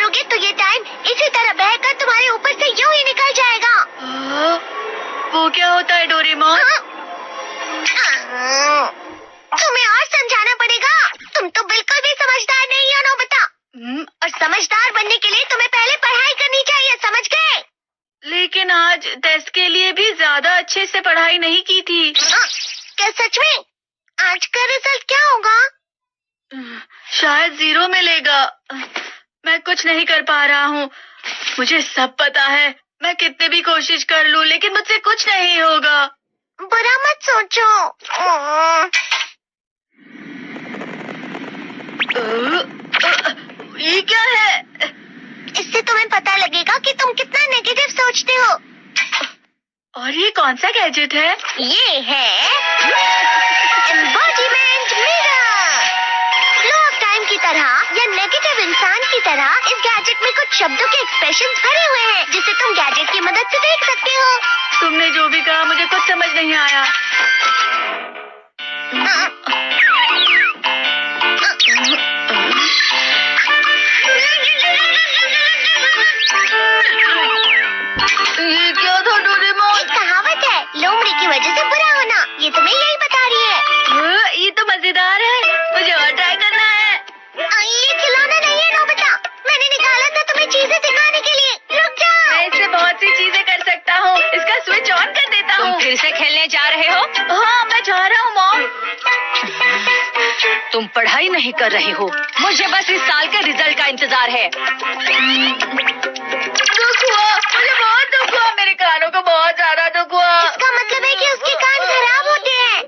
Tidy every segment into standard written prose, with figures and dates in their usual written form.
करोगे तो ये टाइम इसी तरह बहकर तुम्हारे ऊपर से यूं ही निकल जाएगा। वो क्या होता है डोरेमोन? तुम्हें और समझाना पड़ेगा। तुम तो बिल्कुल भी समझदार नहीं हो नोबिता। और समझदार बनने के लिए तुम्हें पहले पढ़ाई करनी चाहिए, समझ गए? लेकिन आज टेस्ट के लिए भी ज्यादा अच्छे से पढ़ाई नहीं की थी। क्या सच में? आज का रिजल्ट क्या होगा? शायद 0 मिलेगा। मैं कुछ नहीं कर पा रहा हूँ। मुझे सब पता है। मैं कितने भी कोशिश कर लूँ लेकिन मुझसे कुछ नहीं होगा। बुरा मत सोचो। ये क्या है? इससे तुम्हें पता लगेगा कि तुम कितना नेगेटिव सोचते हो। और ये कौन सा गैजेट है? ये है embodiment mirror. Flow of time की तरह या नेगेटिव इंसान की तरह इस गैजेट में कुछ शब्दों के एक्सप्रेशंस भरे हुए हैं जिसे तुम गैजेट की मदद से देख सकते हो। तुमने जो भी कहा मुझे कुछ समझ नहीं आया। ये क्या था डोरेमोन? एक कहावत है, लोमड़ी की वजह से बुरा होना। ये तुम्हें यही बता रही है। ये तो मजेदार है। मुझे और ट्राई करना है। ये खिलौना नहीं है नोबिता। मैंने निकाला था तुम्हें चीजें सिखाने के लिए। रुक जाओ। मैं इससे बहुत सी चीजें कर सकता हूँ। इसका स्विच ऑन कर देता हूँ। तुम फिर से खेलने जा रहे हो? हाँ, मैं जा रहा हूँ मॉम। तुम पढ़ाई नहीं कर रहे हो। मुझे बस इस साल के रिजल्ट का इंतजार है। दुख हुआ, मुझे बहुत दुख हुआ। मेरे कानों को बहुत ज्यादा दुख हुआ। इसका मतलब है कि उसके कान खराब होते हैं।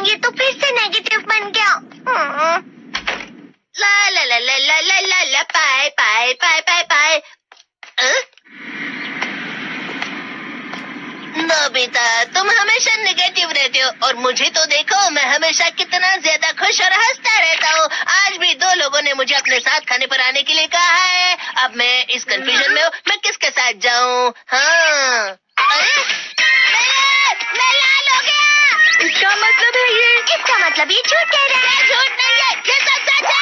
ये तो फिर से नेगेटिव बन गया। ला ला ला ला ला ला ला ला पाए पाए पाए पाए पाए। नोबिता, तुम हमेशा नेगेटिव रहते हो और मुझे तो देखो, मैं हमेशा कितना ज्यादा खुश और हंसता रहता हूँ। आज भी 2 लोगों ने मुझे अपने साथ खाने पर आने के लिए कहा है। अब मैं इस कंफ्यूजन में हूँ, मैं किसके साथ जाऊँ? हाँ, मैं लाल हो गया। इसका मतलब है ये? इसका मतलब ये झूठ कह रहा है। झूठ नहीं है, ये सच सच है।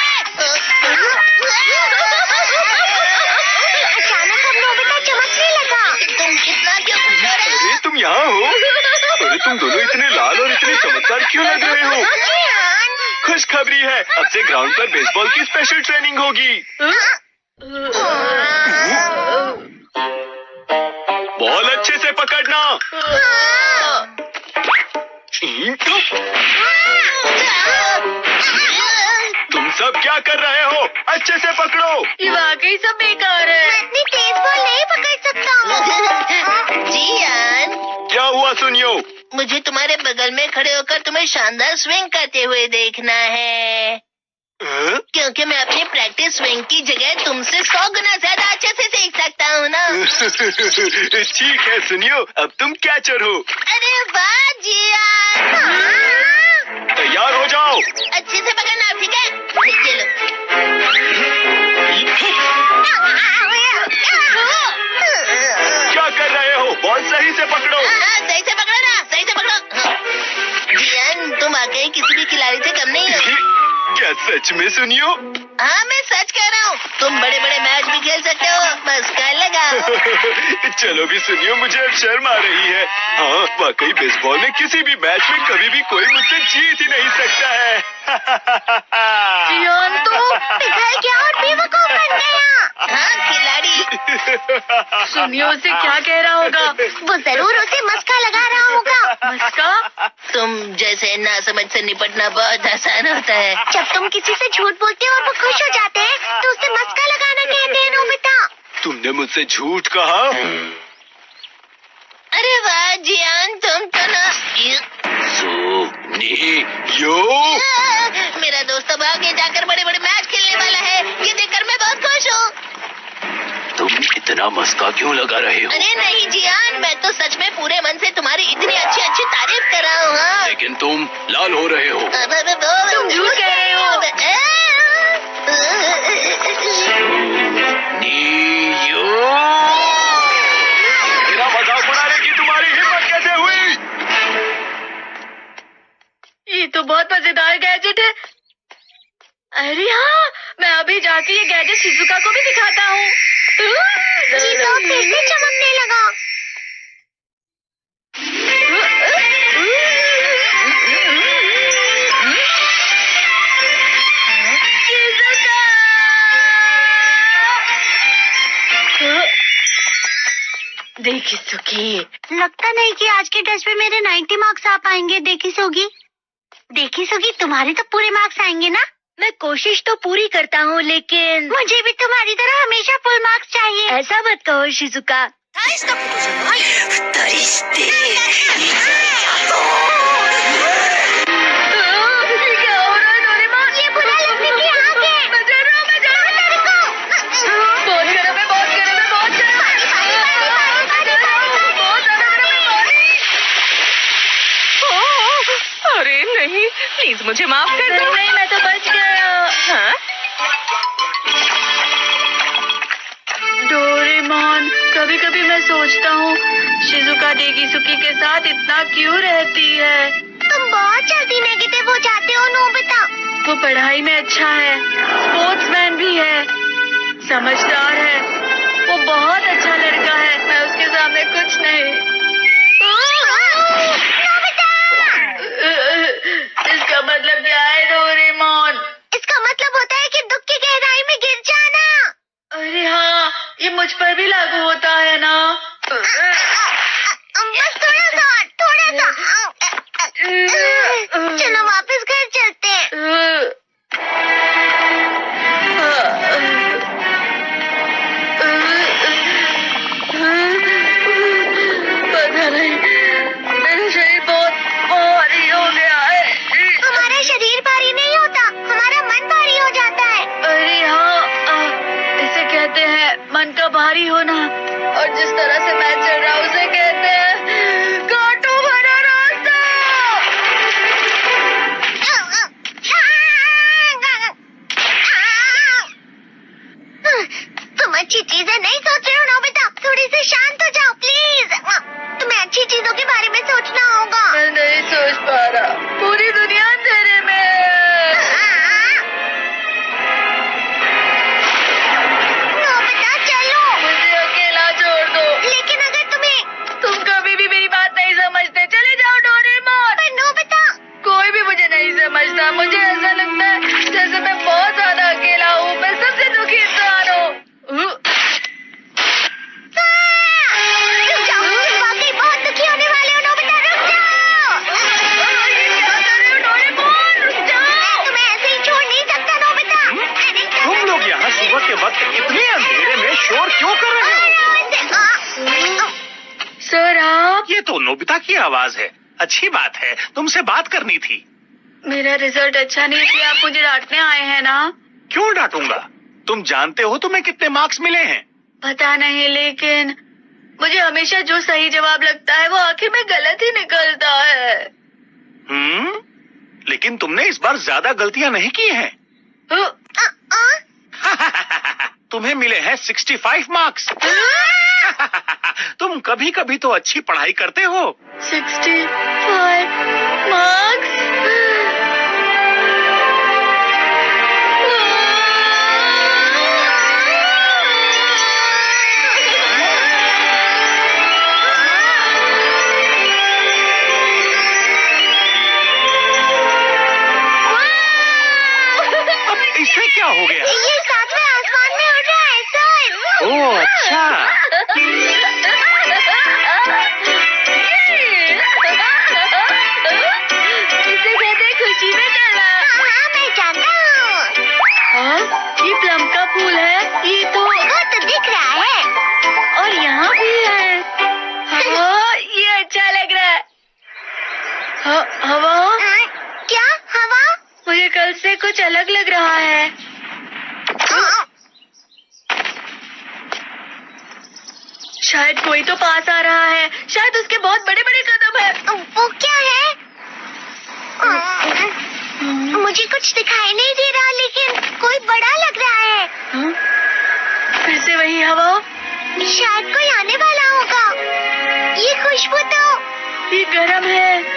अचानक हम नोबिता चमकने लगा। तुम इतना क्यों खुश हो रहे हो? अरे तुम यहाँ हो? अरे तुम दोनों इतने लाल और इतने चमकदार क्यों लग रहे हो? खुशखबरी है, अब से ग्राउंड पर बेसबॉल की स्पेशल ट्रेनिंग होगी। बॉल अच्छे से पकड़ना। तुम सब क्या कर रहे हो? अच्छे से पकड़ो। ये वाकई सब बेकार है। मैं इतनी तेज बॉल नहीं पकड़ सकता हूँ। जियान, क्या हुआ सुनियो? मुझे तुम्हारे बगल में खड़े होकर तुम्हें शानदार स्विंग करते हुए देखना है, हाँ? क्योंकि मैं अपनी प्रैक्टिस स्विंग की जगह तुमसे 100 गुना ज्यादा अच्छे से सीख सकता हूँ ना। ठीक है सुनियो, अब तुम कैचर हो। अरे वाह जियान, तैयार हो जाओ। अच्छे से पकड़ना, ठीक है? ये लो। क्या कर रहे हो? बॉल सही से पकड़ो। हाँ, सही से पकड़ो ना, सही से पकड़ो। हाँ। जियान, तुम वाकई किसी भी खिलाड़ी से कम नहीं हो। क्या सच में सुनियो? हाँ, मैं सच कह रहा हूँ। तुम बड़े बड़े मैच भी खेल सकते हो, बस कर लगाओ। चलो भी सुनियो, मुझे अब शर्म आ रही है। हाँ, वाकई बेसबॉल में किसी भी मैच में कभी भी कोई मुझसे जीत ही नहीं सकता है। जियान तो पिघल गया और बेवकूफ बन गया। हाँ, खिलाड़ी। सुनियो उसे क्या कह रहा होगा? वो जरूर उसे मस्का लगा रहा होगा। मस्का? तुम जैसे नासमझ से निपटना बहुत आसान होता है। जब तुम किसी से झूठ बोलते हो और वो खुश हो जाते हैं, तो उसे मस्का लगाना कहते हैं नोबिता। तुमने मुझसे झूठ कहा? अरे वाह जियान, तुम तो ना। सुनियो, मेरा दोस्त अब आगे जाकर बड़े बड़े मैच खेलने वाला है, ये देखकर मैं बहुत खुश हूँ। तुम इतना मस्का क्यों लगा रहे हो? अरे नहीं जियान, मैं तो सच में पूरे मन से तुम्हारी इतनी अच्छी अच्छी तारीफ कर रहा हूँ। हाँ। लेकिन तुम लाल हो रहे हो। तुम झूठ कह रहे हो। सुनियो, मेरा मजाक उड़ाने की तुम्हारी हिम्मत कैसे हुई? ये तो बहुत मजेदार गैजेट है। अरे हाँ, मैं अभी जाके ये गैजेट शिजुका को भी दिखाता हूँ। चीज़ों फिर से चमकने लगा। देखी सुखी, लगता नहीं कि आज के टेस्ट में मेरे 90 मार्क्स आ पाएंगे। देखी सोगी, तुम्हारे तो पूरे मार्क्स आएंगे ना? मैं कोशिश तो पूरी करता हूँ, लेकिन मुझे भी तुम्हारी तरह हमेशा फुल मार्क्स चाहिए। ऐसा मत कहो शिजुका। क्या हो रहा है डोरेमोन? ये बुरा लगने की आग है। मैं डर रहा हूँ, मैं डर रहा हूँ। तेरे को। बहुत गर्म है, बहुत गर्म है, बहुत गर्म है। बहुत ज्यादा गर्म है, पानी। अरे नहीं, प्लीज मुझे माफ कर दो। नहीं, मैं तो बच गया। हाँ? डोरेमोन, कभी कभी मैं सोचता हूँ शिजुका डेगिसुकी के साथ इतना क्यों रहती है। तुम बहुत जल्दी नेगेटिव हो जाते हो नोबिता। वो पढ़ाई में अच्छा है, स्पोर्ट्समैन भी है, समझदार है, वो बहुत अच्छा लड़का है। मैं उसके सामने कुछ नहीं। नोबिता! इसका मतलब क्या है डोरेमोन? इसका मतलब होता है कि दुख की गहराई में गिर जाना। अरे हाँ, ये मुझ पर भी लागू होता है ना। बस थोड़ा सा। चलो वापस घर चलते हैं। ये तो नोबिता की आवाज है। अच्छी बात है, तुमसे बात करनी थी। मेरा रिजल्ट अच्छा नहीं, इसलिए आप मुझे डांटने आए हैं ना? क्यों डांटूंगा? तुम जानते हो तुम्हें कितने मार्क्स मिले हैं? पता नहीं, लेकिन मुझे हमेशा जो सही जवाब लगता है वो आखिर में गलत ही निकलता है। लेकिन तुमने इस बार ज्यादा गलतियां नहीं की हैं। तुम्हें मिले हैं 65 मार्क्स। तुम कभी कभी तो अच्छी पढ़ाई करते हो। 65 मार्क्स? इससे क्या हो गया? ये सातवें आसमान में उड़ रहा है सर। ओह अच्छा। इसे कहते हैं खुशी में चलना। हाँ, मैं जानता हूँ। हाँ, ये प्लम का फूल है। ये तो वो तो दिख रहा है। और यहाँ भी है। हाँ, ये अच्छा लग रहा है। हवा? क्या हवा? मुझे कल से कुछ अलग लग रहा है। शायद कोई तो पास आ रहा है। शायद उसके बहुत बड़े बड़े कदम है। वो क्या है? मुझे कुछ दिखाई नहीं दे रहा, लेकिन कोई बड़ा लग रहा है। फिर से वही हवा। शायद कोई आने वाला होगा। ये खुशबू तो ये गर्म है।